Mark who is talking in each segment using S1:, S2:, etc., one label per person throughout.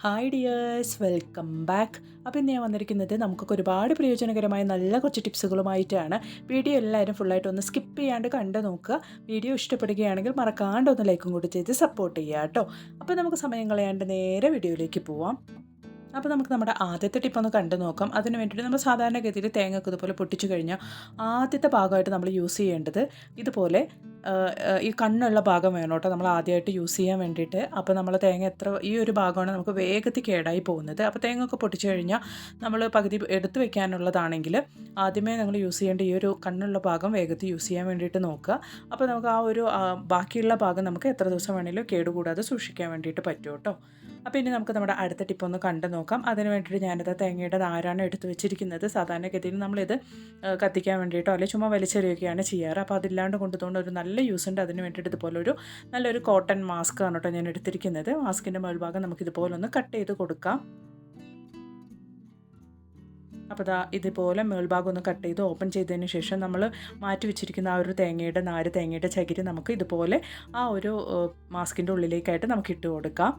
S1: Hi dears, welcome back. അപ്പോൾ ഇന്ന് ഞാൻ വന്നിരിക്കുന്നത് നമുക്കൊക്കെ ഒരുപാട് പ്രയോജനകരമായ നല്ല കുറച്ച് ടിപ്സുകളുമായിട്ടാണ്. വീഡിയോ എല്ലാവരും ഫുള്ളായിട്ട് ഒന്ന് സ്കിപ്പ് ചെയ്യാണ്ട് കണ്ടു നോക്കുക. വീഡിയോ ഇഷ്ടപ്പെടുകയാണെങ്കിൽ മറക്കാണ്ട് ഒന്ന് ലൈക്കും കൂടി ചെയ്ത് സപ്പോർട്ട് ചെയ്യുക കേട്ടോ. അപ്പോൾ നമുക്ക് സമയം കളയാണ്ട് നേരെ വീഡിയോയിലേക്ക് പോവാം. അപ്പോൾ നമുക്ക് നമ്മുടെ ആദ്യത്തെ ടിപ്പ് ഒന്ന് കണ്ടു നോക്കാം. അതിന് വേണ്ടിയിട്ട് നമ്മൾ സാധാരണഗതിയിൽ തേങ്ങയൊക്കെ ഇതുപോലെ പൊട്ടിച്ചു കഴിഞ്ഞാൽ ആദ്യത്തെ ഭാഗമായിട്ട് നമ്മൾ യൂസ് ചെയ്യേണ്ടത് ഇതുപോലെ ഈ കണ്ണുള്ള ഭാഗം വേണം കേട്ടോ നമ്മൾ ആദ്യമായിട്ട് യൂസ് ചെയ്യാൻ വേണ്ടിയിട്ട്. അപ്പോൾ നമ്മൾ തേങ്ങ ഈ ഒരു ഭാഗമാണ് നമുക്ക് വേഗത്തിൽ കേടായി പോകുന്നത്. അപ്പോൾ തേങ്ങയൊക്കെ പൊട്ടിച്ചു കഴിഞ്ഞാൽ നമ്മൾ പകുതി എടുത്ത് വെക്കാനുള്ളതാണെങ്കിൽ ആദ്യമേ നമ്മൾ യൂസ് ചെയ്യേണ്ട ഈ ഒരു കണ്ണുള്ള ഭാഗം വേഗത്തിൽ യൂസ് ചെയ്യാൻ വേണ്ടിയിട്ട് നോക്കുക. അപ്പോൾ നമുക്ക് ആ ഒരു ബാക്കിയുള്ള ഭാഗം നമുക്ക് എത്ര ദിവസം വേണമെങ്കിലും കേടുകൂടാതെ സൂക്ഷിക്കാൻ വേണ്ടിയിട്ട് പറ്റും കേട്ടോ. അപ്പോൾ ഇനി നമുക്ക് നമ്മുടെ അടുത്ത ടിപ്പ് ഒന്ന് കണ്ടു നോക്കാം. അതിന് വേണ്ടിയിട്ട് ഞാനിത് തേങ്ങയുടെ നാരാണ് എടുത്ത് വെച്ചിരിക്കുന്നത്. സാധാരണഗതിയിൽ നമ്മളിത് കത്തിക്കാൻ വേണ്ടിയിട്ടോ അല്ലെങ്കിൽ ചുമ്മാ വലിച്ചെറിയുകയാണ് ചെയ്യാറ്. അപ്പോൾ അതില്ലാണ്ട് കൊണ്ടുപോകുന്ന ഒരു നല്ല യൂസ് ഉണ്ട്. അതിന് വേണ്ടിയിട്ട് ഇതുപോലെ നല്ലൊരു കോട്ടൺ മാസ്ക് ആണ് കേട്ടോ ഞാൻ എടുത്തിരിക്കുന്നത്. മാസ്കിൻ്റെ മേൽഭാഗം നമുക്കിതുപോലെ ഒന്ന് കട്ട് ചെയ്ത് കൊടുക്കാം. അപ്പോൾ ഇതുപോലെ മേൽഭാഗം ഒന്ന് കട്ട് ചെയ്ത് ഓപ്പൺ ചെയ്തതിന് ശേഷം നമ്മൾ മാറ്റി വെച്ചിരിക്കുന്ന ആ ഒരു തേങ്ങയുടെ ചകിരി നമുക്ക് ഇതുപോലെ ആ ഒരു മാസ്കിൻ്റെ ഉള്ളിലേക്കായിട്ട് നമുക്ക് ഇട്ട് കൊടുക്കാം.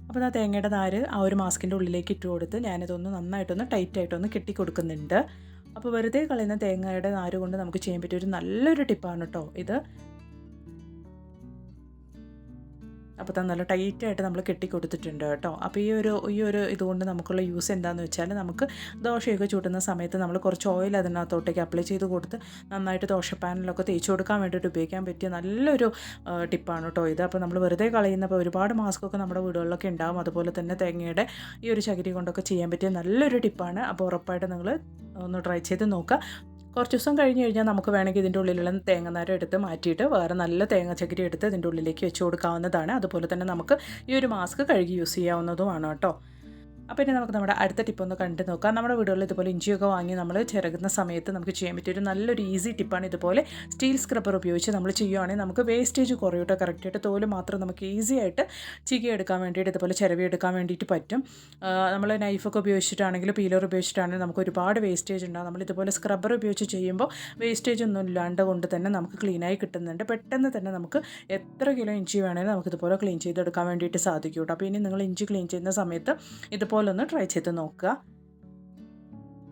S1: അപ്പോൾ ആ തേങ്ങയുടെ നാര് ആ ഒരു മാസ്കിൻ്റെ ഉള്ളിലേക്ക് ഇട്ട് കൊടുത്ത് ഞാനിതൊന്ന് നന്നായിട്ടൊന്ന് ടൈറ്റായിട്ടൊന്ന് കെട്ടി കൊടുക്കുന്നുണ്ട്. അപ്പോൾ വെറുതെ കളയുന്ന തേങ്ങയുടെ നാര് കൊണ്ട് നമുക്ക് ചെയ്യാൻ പറ്റിയ ഒരു നല്ലൊരു ടിപ്പാണ് കേട്ടോ ഇത്. അപ്പോൾ നല്ല ടൈറ്റായിട്ട് നമ്മൾ കെട്ടിക്കൊടുത്തിട്ടുണ്ട് കേട്ടോ. അപ്പോൾ ഈ ഒരു ഇതുകൊണ്ട് നമുക്കുള്ള യൂസ് എന്താണെന്ന് വെച്ചാൽ നമുക്ക് ദോശയൊക്കെ ചൂട്ടുന്ന സമയത്ത് നമ്മൾ കുറച്ച് ഓയിൽ അതിനകത്തോട്ടേക്ക് അപ്ലൈ ചെയ്ത് കൊടുത്ത് നന്നായിട്ട് ദോശപ്പാനിലൊക്കെ തേച്ച് കൊടുക്കാൻ വേണ്ടിയിട്ട് ഉപയോഗിക്കാൻ പറ്റിയ നല്ലൊരു ടിപ്പാണ് കേട്ടോ ഇത്. അപ്പോൾ നമ്മൾ വെറുതെ കളയുന്നപ്പോൾ ഒരുപാട് മാസ്കൊക്കെ നമ്മുടെ വീടുകളിലൊക്കെ ഉണ്ടാകും. അതുപോലെ തന്നെ തേങ്ങയുടെ ഈ ഒരു ചകിരി കൊണ്ടൊക്കെ ചെയ്യാൻ പറ്റിയ നല്ലൊരു ടിപ്പാണ്. അപ്പോൾ ഉറപ്പായിട്ട് നിങ്ങൾ ഒന്ന് ട്രൈ ചെയ്ത് നോക്കുക. കുറച്ച് ദിവസം കഴിഞ്ഞ് കഴിഞ്ഞാൽ നമുക്ക് വേണമെങ്കിൽ ഇതിൻ്റെ ഉള്ളിലുള്ള തേങ്ങനാര് എടുത്ത് മാറ്റിയിട്ട് വേറെ നല്ല തേങ്ങ ചകിരി എടുത്ത് ഇതിൻ്റെ ഉള്ളിലേക്ക് വെച്ച് കൊടുക്കാവുന്നതാണ്. അതുപോലെ തന്നെ നമുക്ക് ഈ ഒരു മാസ്ക് കഴുകി യൂസ് ചെയ്യാവുന്നതുമാണ് കേട്ടോ. അപ്പോൾ ഇനി നമുക്ക് നമ്മുടെ അടുത്ത ടിപ്പ് ഒന്ന് കണ്ടു നോക്കാം. നമ്മുടെ വീടുകളിൽ ഇതുപോലെ ഇഞ്ചിയൊക്കെ വാങ്ങി നമ്മൾ ചിരകുന്ന സമയത്ത് നമുക്ക് ചെയ്യാൻ പറ്റിയൊരു നല്ലൊരു ഈസി ടിപ്പാണ്. ഇതുപോലെ സ്റ്റീൽ സ്ക്രബ്ബർ ഉപയോഗിച്ച് നമ്മൾ ചെയ്യുവാണെങ്കിൽ നമുക്ക് വേസ്റ്റേജ് കുറയൂട്ടോ. കറക്റ്റായിട്ട് തോല് മാത്രം നമുക്ക് ഈസി ആയിട്ട് ചികിയെടുക്കാൻ വേണ്ടിയിട്ട് ഇതുപോലെ ചിരവിയെടുക്കാൻ വേണ്ടിയിട്ട് പറ്റും. നമ്മൾ നൈഫൊക്കെ ഉപയോഗിച്ചിട്ടാണെങ്കിൽ പീലർ ഉപയോഗിച്ചിട്ടാണെങ്കിൽ നമുക്ക് ഒരുപാട് വേസ്റ്റേജ് ഉണ്ടാകും. നമ്മളിതുപോലെ സ്ക്രബ്ബർ ഉപയോഗിച്ച് ചെയ്യുമ്പോൾ വേസ്റ്റേജ് ഒന്നും ഇല്ലാണ്ട് കൊണ്ട് തന്നെ നമുക്ക് ക്ലീനായി കിട്ടുന്നുണ്ട്. പെട്ടെന്ന് തന്നെ നമുക്ക് എത്ര കിലോ ഇഞ്ചി വേണമെങ്കിലും നമുക്കിതുപോലെ ക്ലീൻ ചെയ്തെടുക്കാൻ വേണ്ടിയിട്ട് സാധിക്കും കേട്ടോ. അപ്പോൾ ഇനി നിങ്ങൾ ഇഞ്ചി ക്ലീൻ ചെയ്യുന്ന സമയത്ത് ഇതുപോലെ ഒന്ന് ട്രൈ ചെയ്ത് നോക്കുക.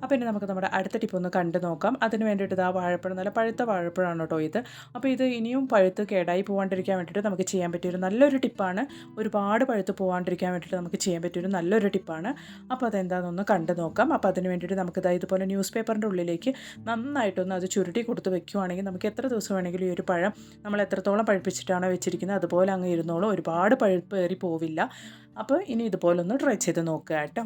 S1: അപ്പോൾ ഇനി നമുക്ക് നമ്മുടെ അടുത്ത ടിപ്പ് ഒന്ന് കണ്ടു നോക്കാം. അതിന് വേണ്ടിയിട്ട് വാഴപ്പഴം നല്ല പഴുത്ത വാഴപ്പഴമാണ് കേട്ടോ ഇത്. അപ്പോൾ ഇത് ഇനിയും പഴുത്ത് കേടായി പോകാണ്ടിരിക്കാൻ വേണ്ടിയിട്ട് നമുക്ക് ചെയ്യാൻ പറ്റിയൊരു നല്ലൊരു ടിപ്പാണ്. ഒരുപാട് പഴുത്ത് പോകാണ്ടിരിക്കാൻ വേണ്ടിയിട്ട് നമുക്ക് ചെയ്യാൻ പറ്റിയൊരു നല്ലൊരു ടിപ്പാണ്. അപ്പോൾ അതെന്താണെന്നൊന്ന് കണ്ടു നോക്കാം. അപ്പോൾ അതിന് വേണ്ടിയിട്ട് നമുക്ക് ഇതുപോലെ ന്യൂസ് പേപ്പറിൻ്റെ ഉള്ളിലേക്ക് നന്നായിട്ടൊന്ന് അത് ചുരുട്ടി കൊടുത്ത് വെക്കുകയാണെങ്കിൽ നമുക്ക് എത്ര ദിവസം വേണമെങ്കിലും ഈ ഒരു പഴം നമ്മൾ എത്രത്തോളം പഴുപ്പിച്ചിട്ടാണോ വെച്ചിരിക്കുന്നത് അതുപോലെ അങ്ങ് ഇരുന്നോളും. ഒരുപാട് പഴുപ്പ് ഏറി പോവില്ല. അപ്പോൾ ഇനി ഇതുപോലെ ഒന്ന് ട്രൈ ചെയ്ത് നോക്കുക കേട്ടോ.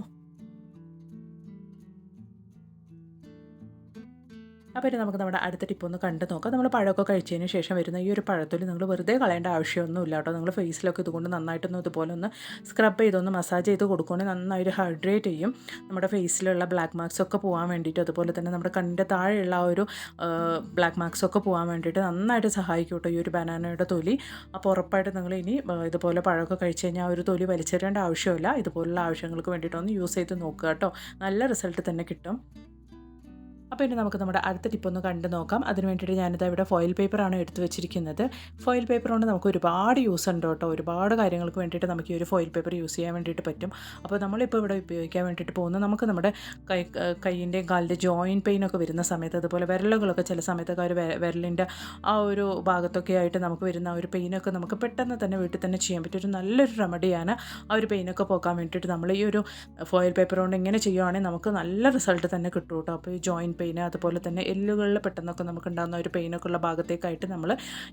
S1: അപ്പോൾ ഇനി നമുക്ക് നമ്മുടെ അടുത്ത ടിപ്പ് ഒന്ന് കണ്ടു നോക്കാം. നമ്മൾ പഴമൊക്കെ കഴിച്ചതിന് ശേഷം വരുന്ന ഈ ഒരു പഴത്തൊലി നിങ്ങൾ വെറുതെ കളയേണ്ട ആവശ്യമൊന്നുമില്ല കേട്ടോ. നിങ്ങൾ ഫേസിലൊക്കെ ഇതുകൊണ്ട് നന്നായിട്ടൊന്ന് ഇതുപോലെ ഒന്ന് സ്ക്രബ് ചെയ്തൊന്ന് മസാജ് ചെയ്ത് കൊടുക്കുകയാണെങ്കിൽ നന്നായിട്ട് ഹൈഡ്രേറ്റ് ചെയ്യും. നമ്മുടെ ഫേസിലുള്ള ബ്ലാക്ക് മാർക്സ് ഒക്കെ പോകാൻ വേണ്ടിയിട്ട് അതുപോലെ തന്നെ നമ്മുടെ കണ്ണിൻ്റെ താഴെയുള്ള ആ ഒരു ബ്ലാക്ക് മാർക്സ് ഒക്കെ പോകാൻ വേണ്ടിയിട്ട് നന്നായിട്ട് സഹായിക്കും കേട്ടോ ഈ ഒരു ബനാനയുടെ തൊലി. അപ്പോൾ ഉറപ്പായിട്ട് നിങ്ങൾ ഇനി ഇതുപോലെ പഴമൊക്കെ കഴിച്ച് കഴിഞ്ഞാൽ ആ ഒരു തൊലി വലിച്ചെറിയേണ്ട ആവശ്യമില്ല. ഇതുപോലുള്ള ആവശ്യങ്ങൾക്ക് വേണ്ടിയിട്ടൊന്ന് യൂസ് ചെയ്ത് നോക്കുക കേട്ടോ. നല്ല റിസൾട്ട് തന്നെ കിട്ടും. അപ്പോൾ ഇനി നമുക്ക് നമ്മുടെ അടുത്ത ടിപ്പ് ഒന്ന് കണ്ടു നോക്കാം. അതിന് വേണ്ടിയിട്ട് ഞാനിത് ഇവിടെ ഫോയിൽ പേപ്പറാണ് എടുത്ത് വെച്ചിരിക്കുന്നത്. ഫോയിൽ പേപ്പർ കൊണ്ട് നമുക്ക് ഒരുപാട് യൂസ് ഉണ്ട് കേട്ടോ. ഒരുപാട് കാര്യങ്ങൾക്ക് വേണ്ടിയിട്ട് നമുക്ക് ഈ ഒരു ഫോയിൽ പേപ്പർ യൂസ് ചെയ്യാൻ വേണ്ടിയിട്ട് പറ്റും. അപ്പോൾ നമ്മളിപ്പോൾ ഇവിടെ ഉപയോഗിക്കാൻ വേണ്ടിയിട്ട് പോകുന്നത് നമുക്ക് നമ്മുടെ കൈയിൻ്റെയും കാലിൻ്റെ ജോയിൻറ്റ് പെയിനൊക്കെ വരുന്ന സമയത്ത് അതുപോലെ വിരലുകളൊക്കെ ചില സമയത്തൊക്കെ ഒരു വിരലിൻ്റെ ആ ഒരു ഭാഗത്തൊക്കെ ആയിട്ട് നമുക്ക് വരുന്ന ആ ഒരു പെയിനൊക്കെ നമുക്ക് പെട്ടെന്ന് തന്നെ വീട്ടിൽ തന്നെ ചെയ്യാൻ പറ്റിയ ഒരു നല്ലൊരു റെമഡിയാണ്. ആ ഒരു പെയിനൊക്കെ പോക്കാൻ വേണ്ടിയിട്ട് നമ്മൾ ഈ ഒരു ഫോയിൽ പേപ്പർ കൊണ്ട് ഇങ്ങനെ ചെയ്യുവാണെങ്കിൽ നമുക്ക് നല്ല റിസൾട്ട് തന്നെ കിട്ടും കേട്ടോ. അപ്പോൾ ഈ ജോയിൻറ്റ് പെയിൻ അതുപോലെ തന്നെ എല്ലുകളിൽ പെട്ടെന്നൊക്കെ നമുക്ക് ഉണ്ടാകുന്ന ഒരു പെയിനൊക്കെ ഉള്ള ഭാഗത്തേക്കായിട്ട് നമ്മൾ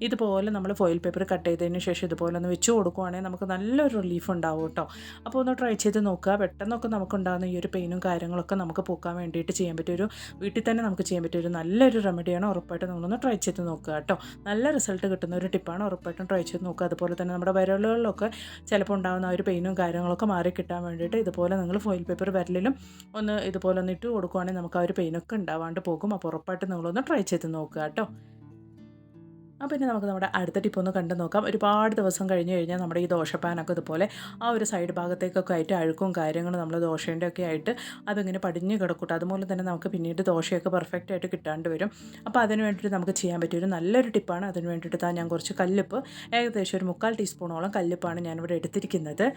S1: ഇതുപോലെ നമ്മൾ ഫോയിൽ പേപ്പർ കട്ട് ചെയ്തതിന് ശേഷം ഇതുപോലെ ഒന്ന് വെച്ച് കൊടുക്കുവാണെങ്കിൽ നമുക്ക് നല്ലൊരു റിലീഫ് ഉണ്ടാവും കേട്ടോ. അപ്പോൾ ഒന്ന് ട്രൈ ചെയ്ത് നോക്കുക. പെട്ടെന്നൊക്കെ നമുക്കുണ്ടാകുന്ന ഈ ഒരു പെയിനും കാര്യങ്ങളൊക്കെ നമുക്ക് പോക്കാൻ വേണ്ടിയിട്ട് ചെയ്യാൻ പറ്റിയൊരു വീട്ടിൽ തന്നെ നമുക്ക് ചെയ്യാൻ പറ്റിയൊരു നല്ലൊരു റെമഡിയാണ്. ഉറപ്പായിട്ടും നമ്മളൊന്ന് ട്രൈ ചെയ്ത് നോക്കുക കേട്ടോ. നല്ല റിസൾട്ട് കിട്ടുന്ന ഒരു ടിപ്പാണ്. ഉറപ്പായിട്ടും ട്രൈ ചെയ്ത് നോക്കുക. അതുപോലെ തന്നെ നമ്മുടെ വിരലുകളിലൊക്കെ ചിലപ്പോൾ ഉണ്ടാകുന്ന ആ ഒരു പെയിനും കാര്യങ്ങളൊക്കെ മാറി കിട്ടാൻ വേണ്ടിയിട്ട് ഇതുപോലെ നിങ്ങൾ ഫോയിൽ പേപ്പർ വിരലിലും ഒന്ന് ഇതുപോലെ ഒന്ന് ഇട്ട് കൊടുക്കുവാണെങ്കിൽ നമുക്ക് ആ ഒരു പെയിനൊക്കെ ഉണ്ടാവാണ്ട് പോകും. അപ്പോൾ ഉറപ്പായിട്ട് നിങ്ങളൊന്ന് ട്രൈ ചെയ്ത് നോക്കുക കേട്ടോ. അപ്പോൾ ഇനി നമുക്ക് നമ്മുടെ അടുത്ത ടിപ്പ് ഒന്ന് കണ്ടു നോക്കാം. ഒരുപാട് ദിവസം കഴിഞ്ഞ് കഴിഞ്ഞാൽ നമ്മുടെ ഈ ദോശപ്പാനൊക്കെ ഇതുപോലെ ആ ഒരു സൈഡ് ഭാഗത്തേക്കൊക്കെ ആയിട്ട് അഴുക്കും കാര്യങ്ങളും നമ്മൾ ദോശേൻ്റെ ഒക്കെ ആയിട്ട് അതിങ്ങനെ പടിഞ്ഞ് കിടക്കൂട്ടോ. അതുപോലെ തന്നെ നമുക്ക് പിന്നീട് ദോശയൊക്കെ പെർഫെക്റ്റ് ആയിട്ട് കിട്ടാണ്ട് വരും. അപ്പോൾ അതിന് വേണ്ടിയിട്ട് നമുക്ക് ചെയ്യാൻ പറ്റിയ ഒരു നല്ലൊരു ടിപ്പാണ്. അതിന് വേണ്ടിയിട്ട് ഞാൻ കുറച്ച് കല്ലുപ്പ്, ഏകദേശം ഒരു 3/4 ടീസ്പൂണോളം കല്ലുപ്പാണ് ഞാനിവിടെ എടുത്തിരിക്കുന്നത്.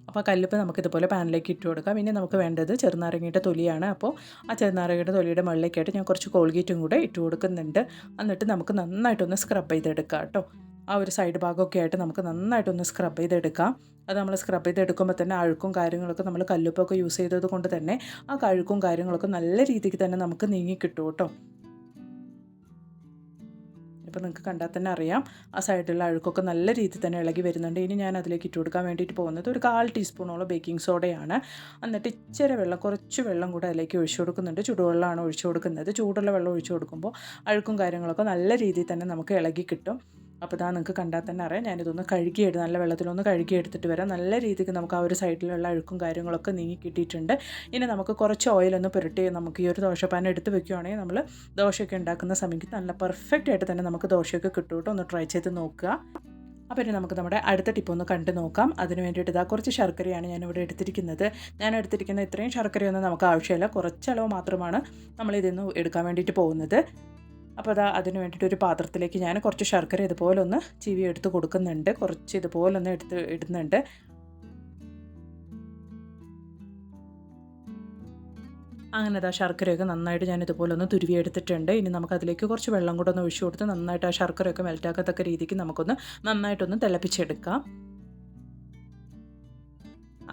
S1: അപ്പോൾ കല്ലുപ്പ് നമുക്കിതുപോലെ പാനിലേക്ക് ഇട്ട് കൊടുക്കാം. ഇനി നമുക്ക് വേണ്ടത് ചെറുനാരങ്ങയുടെ തൊലിയാണ്. അപ്പോൾ ആ ചെറുനാരങ്ങയുടെ തൊലിയുടെ മുകളിലേക്കായിട്ട് ഞാൻ കുറച്ച് കോൾഗേറ്റും കൂടെ ഇട്ട് കൊടുക്കുന്നുണ്ട്. എന്നിട്ട് നമുക്ക് നന്നായിട്ടൊന്ന് സ്ക്രബ് ചെയ്തെടുക്കാം കേട്ടോ. ആ ഒരു സൈഡ് ഭാഗമൊക്കെ ആയിട്ട് നമുക്ക് നന്നായിട്ടൊന്ന് സ്ക്രബ് ചെയ്തെടുക്കാം. അത് നമ്മൾ സ്ക്രബ് ചെയ്തെടുക്കുമ്പോൾ തന്നെ അഴുക്കും കാര്യങ്ങളൊക്കെ നമ്മൾ കല്ലുപ്പൊക്കെ യൂസ് ചെയ്തത് കൊണ്ട് തന്നെ ആ അഴുക്കും കാര്യങ്ങളൊക്കെ നല്ല രീതിക്ക് തന്നെ നമുക്ക് നീങ്ങി കിട്ടും കേട്ടോ. ഇപ്പോൾ നിങ്ങൾക്ക് കണ്ടാൽ തന്നെ അറിയാം ആ സൈഡിലുള്ള അഴുക്കൊക്കെ നല്ല രീതിയിൽ തന്നെ ഇളകി വരുന്നുണ്ട്. ഇനി ഞാൻ അതിലേക്ക് ഇട്ട് കൊടുക്കാൻ വേണ്ടിയിട്ട് പോകുന്നത് ഒരു 1/4 ടീസ്പൂണോളം ബേക്കിംഗ് സോഡയാണ്. എന്നിട്ട് ഇച്ചിരി വെള്ളം, കുറച്ച് വെള്ളം കൂടെ അതിലേക്ക് ഒഴിച്ചു കൊടുക്കുന്നുണ്ട്. ചൂടുവെള്ളമാണ് ഒഴിച്ചു കൊടുക്കുന്നത്. ചൂടുള്ള വെള്ളം ഒഴിച്ചു കൊടുക്കുമ്പോൾ അഴുക്കും കാര്യങ്ങളൊക്കെ നല്ല രീതിയിൽ തന്നെ നമുക്ക് ഇളകി കിട്ടും. അപ്പോൾ ഇതാ നിങ്ങൾക്ക് കണ്ടാൽ തന്നെ അറിയാം. ഞാനിതൊന്ന് കഴുകിയെടുത്ത് നല്ല വെള്ളത്തിലൊന്ന് കഴുകിയെടുത്തിട്ട് വരാം. നല്ല രീതിക്ക് നമുക്ക് ആ ഒരു സൈഡിലുള്ള അഴുക്കും കാര്യങ്ങളൊക്കെ നീങ്ങി കിട്ടിയിട്ടുണ്ട്. ഇനി നമുക്ക് കുറച്ച് ഓയിലൊന്ന് പുരട്ടി നമുക്ക് ഈ ഒരു ദോശപ്പാൻ എടുത്ത് വെക്കുകയാണെങ്കിൽ നമ്മൾ ദോശയൊക്കെ ഉണ്ടാക്കുന്ന സമയത്ത് നല്ല പെർഫെക്റ്റ് ആയിട്ട് തന്നെ നമുക്ക് ദോശയൊക്കെ കിട്ടും കേട്ടോ. ഒന്ന് ട്രൈ ചെയ്ത് നോക്കുക. അപ്പോൾ ഇനി നമുക്ക് നമ്മുടെ അടുത്ത ടിപ്പ് ഒന്ന് കണ്ടു നോക്കാം. അതിന് വേണ്ടിയിട്ട് ഇതാ കുറച്ച് ശർക്കരയാണ് ഞാനിവിടെ എടുത്തിരിക്കുന്നത്. ഞാൻ എടുത്തിരിക്കുന്ന ഇത്രയും ശർക്കരയൊന്നും നമുക്ക് ആവശ്യമില്ല. കുറച്ചളവ് മാത്രമാണ് നമ്മളിതിൽ നിന്ന് എടുക്കാൻ വേണ്ടിയിട്ട് പോകുന്നത്. അപ്പോൾ അതിന് വേണ്ടിയിട്ട് ഒരു പാത്രത്തിലേക്ക് ഞാൻ കുറച്ച് ശർക്കര ഇതുപോലെ ഒന്ന് ചീവി എടുത്ത് കൊടുക്കുന്നുണ്ട്. കുറച്ച് ഇതുപോലെ ഒന്ന് ഇടുന്നുണ്ട്. അങ്ങനെ ശർക്കരയൊക്കെ നന്നായിട്ട് ഞാൻ ഇതുപോലെ ഒന്ന് തുരുവി എടുത്തിട്ടുണ്ട്. ഇനി നമുക്കതിലേക്ക് കുറച്ച് വെള്ളം കൂടെ ഒന്ന് ഒഴിച്ചു കൊടുത്ത് നന്നായിട്ട് ആ ശർക്കരയൊക്കെ മെൽറ്റാക്കത്തക്ക രീതിക്ക് നമുക്കൊന്ന് നന്നായിട്ടൊന്ന് തിളപ്പിച്ചെടുക്കാം.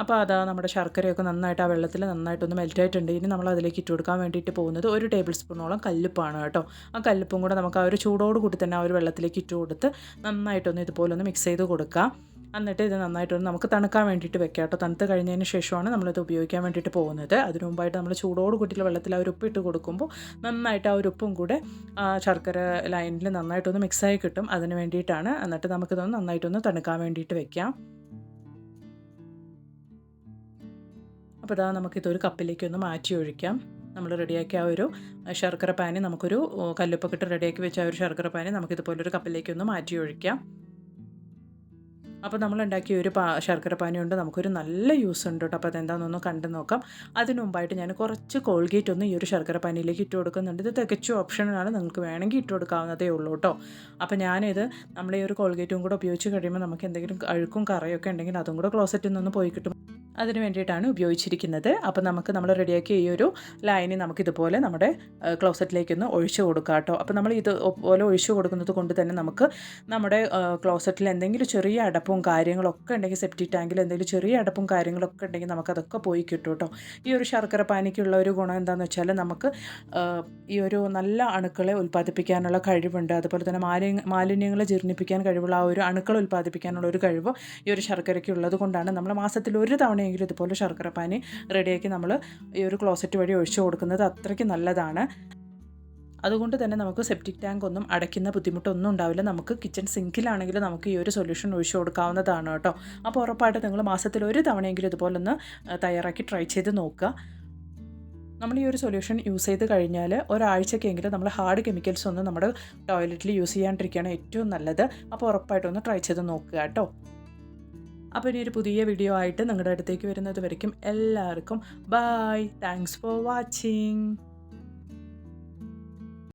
S1: അപ്പോൾ നമ്മുടെ ശർക്കരയൊക്കെ നന്നായിട്ട് ആ വെള്ളത്തിൽ നന്നായിട്ടൊന്ന് മെൽറ്റായിട്ടുണ്ട്. ഇനി നമ്മൾ അതിലേക്ക് ഇട്ട് കൊടുക്കാൻ വേണ്ടിയിട്ട് പോകുന്നത് 1 ടേബിൾ സ്പൂണോളം കല്ലുപ്പാണ് കേട്ടോ. ആ കല്ലുപ്പും കൂടെ നമുക്ക് ആ ഒരു ചൂടോട് കൂടി തന്നെ ആ ഒരു വെള്ളത്തിലേക്ക് ഇട്ട് കൊടുത്ത് നന്നായിട്ടൊന്ന് ഇതുപോലെ ഒന്ന് മിക്സ് ചെയ്ത് കൊടുക്കാം. എന്നിട്ട് ഇത് നന്നായിട്ടൊന്ന് നമുക്ക് തണുക്കാൻ വേണ്ടിയിട്ട് വെക്കാം കേട്ടോ. തണുത്ത് കഴിഞ്ഞതിന് ശേഷമാണ് നമ്മളിത് ഉപയോഗിക്കാൻ വേണ്ടിയിട്ട് പോകുന്നത്. അതിന് മുമ്പായിട്ട് നമ്മൾ ചൂടോട് കൂട്ടിയുള്ള വെള്ളത്തിൽ ആ ഒരു ഉപ്പ് ഇട്ട് കൊടുക്കുമ്പോൾ നന്നായിട്ട് ആ ഒരു ഉപ്പും കൂടെ ആ ശർക്കര ലൈനിൽ നന്നായിട്ടൊന്ന് മിക്സായി കിട്ടും. അതിന് വേണ്ടിയിട്ടാണ്. എന്നിട്ട് നമുക്കിതൊന്ന് നന്നായിട്ടൊന്ന് തണുക്കാൻ വേണ്ടിയിട്ട് വെക്കാം. അപ്പോൾ നമുക്കിതൊരു കപ്പിലേക്കൊന്ന് മാറ്റി ഒഴിക്കാം. നമ്മൾ റെഡിയാക്കിയ ആ ഒരു ശർക്കര പാനി നമുക്കൊരു കല്ലുപ്പൊക്കെ ഇട്ട് റെഡിയാക്കി വെച്ച ആ ഒരു ശർക്കര പാനി നമുക്കിതുപോലൊരു കപ്പിലേക്കൊന്ന് മാറ്റി ഒഴിക്കാം. അപ്പോൾ നമ്മളുണ്ടാക്കിയ ഒരു ശർക്കര പാനി കൊണ്ട് നമുക്കൊരു നല്ല യൂസ് ഉണ്ട് കേട്ടോ. അപ്പോൾ അതെന്താണെന്നൊന്ന് കണ്ടു നോക്കാം. അതിന് മുമ്പായിട്ട് ഞാൻ കുറച്ച് കോൾഗേറ്റ് ഒന്ന് ഈ ഒരു ശർക്കര പാനിയിലേക്ക് ഇട്ട് കൊടുക്കുന്നുണ്ട്. ഇത് തികച്ചും ഓപ്ഷനാണ്. നിങ്ങൾക്ക് വേണമെങ്കിൽ ഇട്ട് കൊടുക്കാവുന്നതേ ഉള്ളൂ കേട്ടോ. അപ്പോൾ ഞാനിത് നമ്മൾ ഈ ഒരു കോൾഗേറ്റും കൂടെ ഉപയോഗിച്ച് കഴിയുമ്പോൾ നമുക്ക് എന്തെങ്കിലും അഴുക്കും കറയൊക്കെ ഉണ്ടെങ്കിൽ അതും കൂടെ ക്ലോസറ്റിൽ നിന്ന് പോയി കിട്ടും. അതിന് വേണ്ടിയിട്ടാണ് ഉപയോഗിച്ചിരിക്കുന്നത്. അപ്പോൾ നമ്മൾ റെഡിയാക്കിയ ഈ ഒരു ലൈനി നമുക്കിതുപോലെ നമ്മുടെ ക്ലോസറ്റിലേക്കൊന്ന് ഒഴിച്ചു കൊടുക്കാം കേട്ടോ. അപ്പോൾ നമ്മൾ ഇതുപോലെ ഒഴിച്ചു കൊടുക്കുന്നത് കൊണ്ട് തന്നെ നമുക്ക് നമ്മുടെ ക്ലോസറ്റിൽ എന്തെങ്കിലും ചെറിയ അടപ്പും കാര്യങ്ങളൊക്കെ ഉണ്ടെങ്കിൽ, സെപ്റ്റിക് ടാങ്കിൽ എന്തെങ്കിലും ചെറിയ അടപ്പും കാര്യങ്ങളൊക്കെ ഉണ്ടെങ്കിൽ നമുക്കതൊക്കെ പോയി കിട്ടും കേട്ടോ. ഈ ഒരു ശർക്കര പാനിക്കുള്ള ഒരു ഗുണം എന്താണെന്ന് വെച്ചാൽ നമുക്ക് ഈ ഒരു നല്ല അണുക്കളെ ഉൽപ്പാദിപ്പിക്കാനുള്ള കഴിവുണ്ട്. അതുപോലെ തന്നെ മാലിന്യങ്ങളെ ജീർണിപ്പിക്കാൻ കഴിവുള്ള ആ ഒരു അണുക്കളെ ഉൽപ്പാദിപ്പിക്കാനുള്ള ഒരു കഴിവ് ഈ ഒരു ശർക്കരയ്ക്ക് ഉള്ളത് കൊണ്ടാണ് നമ്മൾ മാസത്തിൽ ഒരു തവണ ഇതുപോലെ ശർക്കര പാനി റെഡിയാക്കി നമ്മൾ ഈ ഒരു ക്ലോസറ്റ് വഴി ഒഴിച്ചു കൊടുക്കുന്നത് അത്രയ്ക്ക് നല്ലതാണ്. അതുകൊണ്ട് തന്നെ നമുക്ക് സെപ്റ്റിക് ടാങ്ക് ഒന്നും അടയ്ക്കുന്ന ബുദ്ധിമുട്ടൊന്നും ഉണ്ടാവില്ല. നമുക്ക് കിച്ചൺ സിങ്കിലാണെങ്കിലും നമുക്ക് ഈ ഒരു സൊല്യൂഷൻ ഒഴിച്ചു കൊടുക്കാവുന്നതാണ് കേട്ടോ. അപ്പോൾ ഉറപ്പായിട്ട് നിങ്ങൾ മാസത്തിൽ ഒരു തവണയെങ്കിലും ഇതുപോലൊന്ന് തയ്യാറാക്കി ട്രൈ ചെയ്ത് നോക്കുക. നമ്മൾ ഈ ഒരു സൊല്യൂഷൻ യൂസ് ചെയ്ത് കഴിഞ്ഞാൽ ഒരാഴ്ചക്കെങ്കിലും നമ്മൾ ഹാർഡ് കെമിക്കൽസ് ഒന്നും നമ്മുടെ ടോയ്ലറ്റിൽ യൂസ് ചെയ്യാണ്ടിരിക്കുകയാണ് ഏറ്റവും നല്ലത്. അപ്പോൾ ഉറപ്പായിട്ടൊന്ന് ട്രൈ ചെയ്ത് നോക്കുക കേട്ടോ. അപ്പോൾ ഇനി ഒരു പുതിയ വീഡിയോ ആയിട്ട് നിങ്ങളുടെ അടുത്തേക്ക് വരുന്നത് വരയ്ക്കും എല്ലാവർക്കും ബൈ. Thanks for watching.